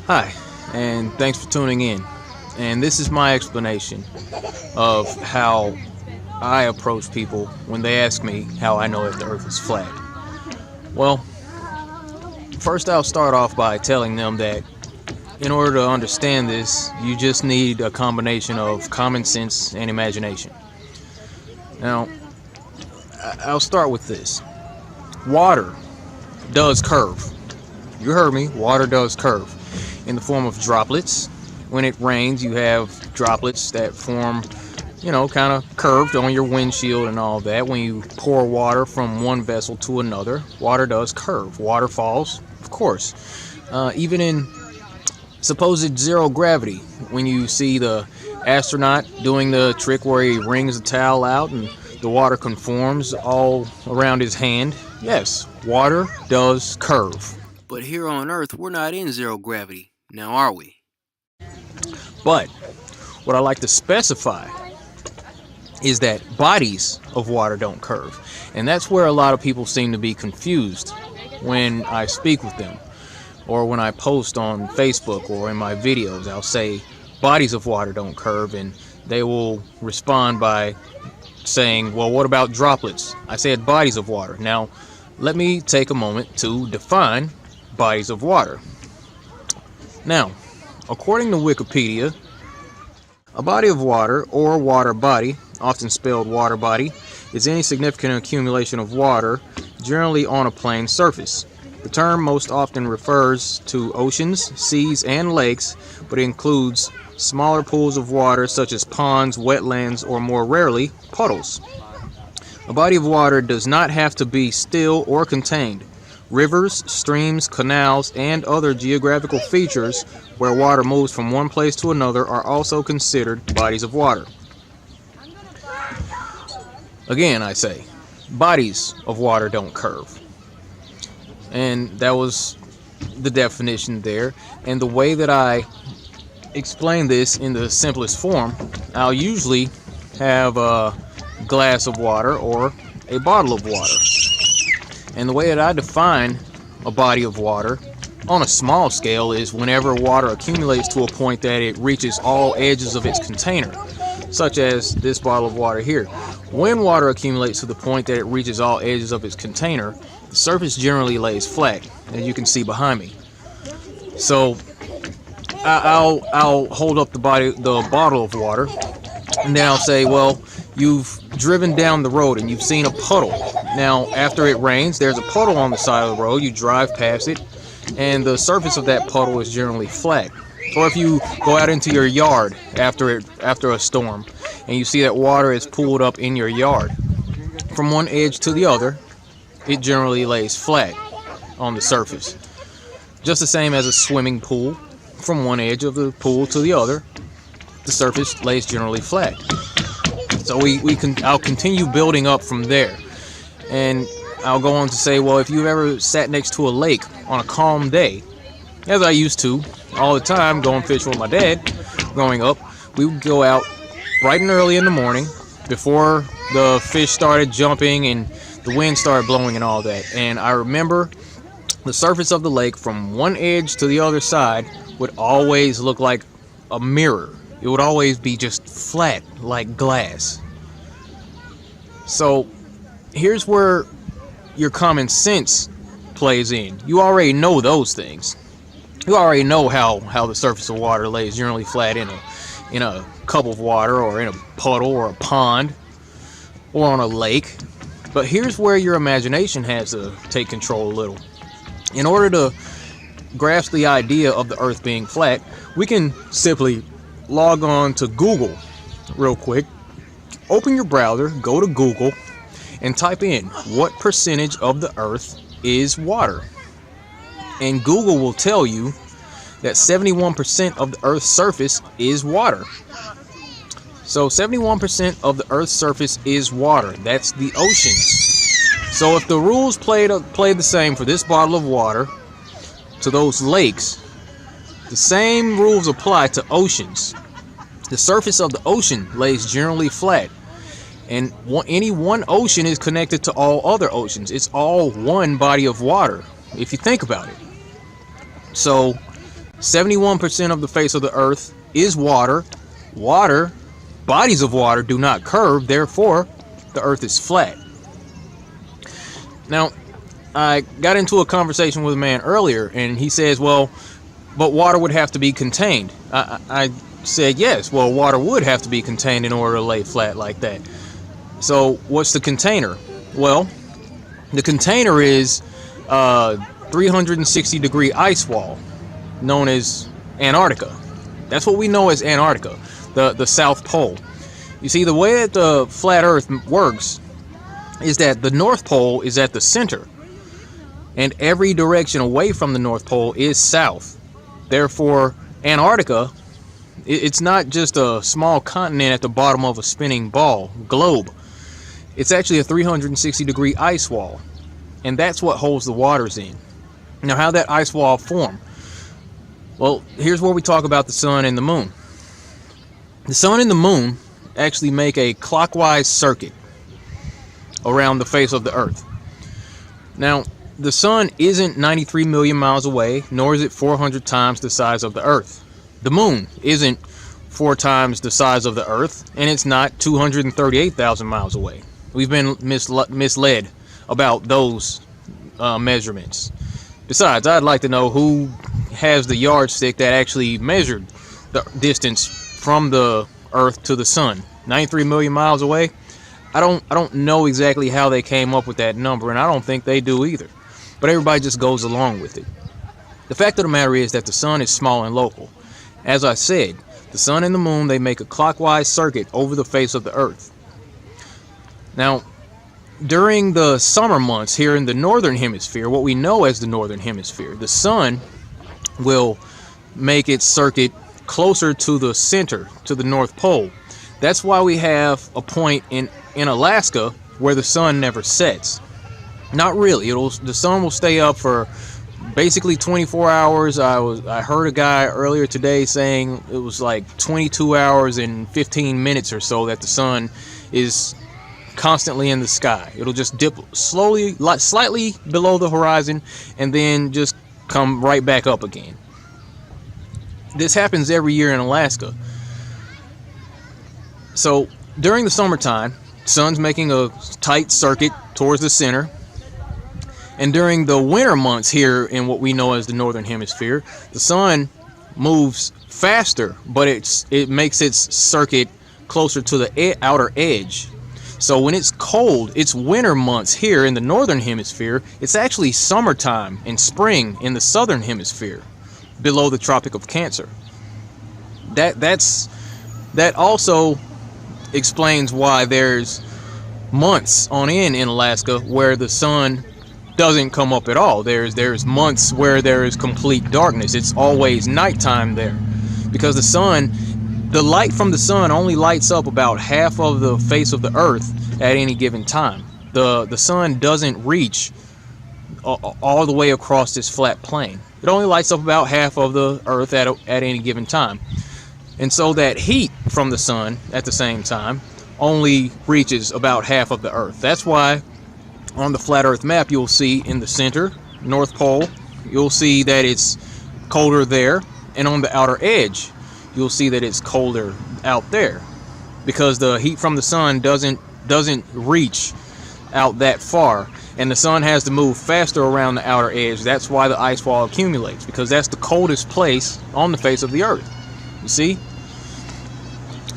Hi, and thanks for tuning in. And this is my explanation of how I approach people when they ask me how I know if the earth is flat. Well, first I'll start off by telling them that in order to understand this, you just need a combination of common sense and imagination. Now, I'll start with this. Water does curve. You heard me, water does curve in the form of droplets. When it rains, you have droplets that form, kind of curved on your windshield and all that. When you pour water from one vessel to another, water does curve. Waterfalls, of course. Even in supposed zero gravity, when you see the astronaut doing the trick where he wrings the towel out and the water conforms all around his hand, yes, water does curve. But here on Earth, we're not in zero gravity, now are we? But what I like to specify is that bodies of water don't curve. And that's where a lot of people seem to be confused when I speak with them, or when I post on Facebook or in my videos. I'll say bodies of water don't curve, and they will respond by saying, well, what about droplets? I said bodies of water. Now, let me take a moment to define bodies of water. Now, according to Wikipedia, a body of water, or water body, often spelled water body, is any significant accumulation of water, generally on a plane surface. The term most often refers to oceans, seas, and lakes, but includes smaller pools of water such as ponds, wetlands, or more rarely, puddles. A body of water does not have to be still or contained. Rivers, streams, canals, and other geographical features where water moves from one place to another are also considered bodies of water. Again, I say, bodies of water don't curve. And that was the definition there. And the way that I explain this in the simplest form, I'll usually have a glass of water or a bottle of water. And the way that I define a body of water on a small scale is whenever water accumulates to a point that it reaches all edges of its container, such as this bottle of water here. When water accumulates to the point that it reaches all edges of its container, the surface generally lays flat, as you can see behind me. So I'll hold up the bottle of water, and then I'll say, well, you've driven down the road and you've seen a puddle. Now, after it rains, there's a puddle on the side of the road. You drive past it, and the surface of that puddle is generally flat. Or if you go out into your yard after a storm, and you see that water is pooled up in your yard, from one edge to the other, it generally lays flat on the surface. Just the same as a swimming pool, from one edge of the pool to the other, the surface lays generally flat. So I'll continue building up from there. And I'll go on to say, well, if you've ever sat next to a lake on a calm day, as I used to all the time, going fishing with my dad growing up, we would go out bright and early in the morning before the fish started jumping and the wind started blowing and all that. And I remember the surface of the lake from one edge to the other side would always look like a mirror. It would always be just flat like glass. So here's where your common sense plays in. You already know those things. You already know how the surface of water lays generally flat in a cup of water, or in a puddle, or a pond, or on a lake. But here's where your imagination has to take control a little. In order to grasp the idea of the earth being flat, we can simply log on to Google real quick. Open your browser, go to Google, and type in what percentage of the earth is water. And Google will tell you that 71% of the earth's surface is water. So 71% of the earth's surface is water. That's the oceans. So if the rules played the same for this bottle of water to those lakes, the same rules apply to oceans. The surface of the ocean lays generally flat, and any one ocean is connected to all other oceans. It's all one body of water, if you think about it. So 71% of the face of the earth is water. Bodies of water do not curve, therefore the earth is flat. Now, I got into a conversation with a man earlier, and he says, well, but water would have to be contained. I said, yes, well, water would have to be contained in order to lay flat like that. So what's the container? Well, the container is 360-degree ice wall known as Antarctica. That's what we know as Antarctica, the South Pole. You see, the way that the flat earth works is that the North Pole is at the center, and every direction away from the North Pole is south. Therefore, Antarctica, it's not just a small continent at the bottom of a spinning globe. It's actually a 360-degree ice wall, and that's what holds the waters in. Now, how that ice wall form? Well, here's where we talk about the sun and the moon. The sun and the moon actually make a clockwise circuit around the face of the earth. Now, the sun isn't 93 million miles away, nor is it 400 times the size of the earth. The moon isn't 4 times the size of the earth, and it's not 238,000 miles away. We've been misled about those measurements. Besides, I'd like to know who has the yardstick that actually measured the distance from the earth to the sun. 93 million miles away? I don't know exactly how they came up with that number, and I don't think they do either. But everybody just goes along with it. The fact of the matter is that the sun is small and local. As I said, the sun and the moon, they make a clockwise circuit over the face of the earth. Now, during the summer months here in the northern hemisphere, what we know as the northern hemisphere, the sun will make its circuit closer to the center, to the North Pole. That's why we have a point in Alaska where the sun never sets. Not really. The sun will stay up for basically 24 hours. I heard a guy earlier today saying it was like 22 hours and 15 minutes or so that the sun is constantly in the sky. It'll just dip slowly, slightly below the horizon, and then just come right back up again. This happens every year in Alaska. So during the summertime, sun's making a tight circuit towards the center. And during the winter months here in what we know as the northern hemisphere, the sun moves faster, but it makes its circuit closer to the outer edge. So when it's cold, it's winter months here in the northern hemisphere. It's actually summertime and spring in the southern hemisphere, below the Tropic of Cancer. That also explains why there's months on end in Alaska where the sun doesn't come up at all. There's months where there is complete darkness. It's always nighttime there, because the light from the sun only lights up about half of the face of the earth at any given time. The sun doesn't reach all the way across this flat plane. It only lights up about half of the earth at any given time. And so that heat from the sun at the same time only reaches about half of the earth. That's why on the flat earth map you'll see in the center, North Pole, you'll see that it's colder there, and on the outer edge you'll see that it's colder out there, because the heat from the sun doesn't reach out that far, and the sun has to move faster around the outer edge. That's why the ice wall accumulates, because that's the coldest place on the face of the earth. You see?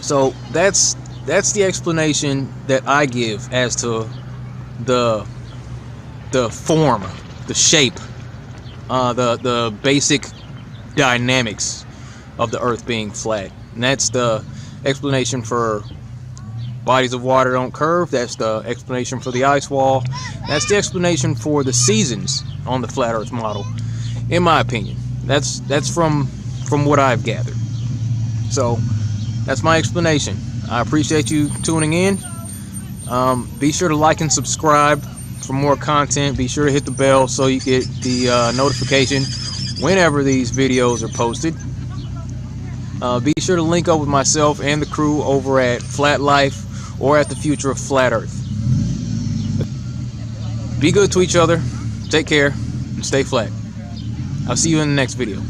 So that's the explanation that I give as to the form, the shape, the basic dynamics of the earth being flat. And that's the explanation for bodies of water don't curve. That's the explanation for the ice wall. That's the explanation for the seasons on the flat earth model, in my opinion. That's from what I've gathered. So that's my explanation. I appreciate you tuning in. Be sure to like and subscribe for more content. Be sure to hit the bell so you get the notification whenever these videos are posted. Be sure to link up with myself and the crew over at Flat Life or at the Future of Flat Earth. Be good to each other, take care, and stay flat. I'll see you in the next video.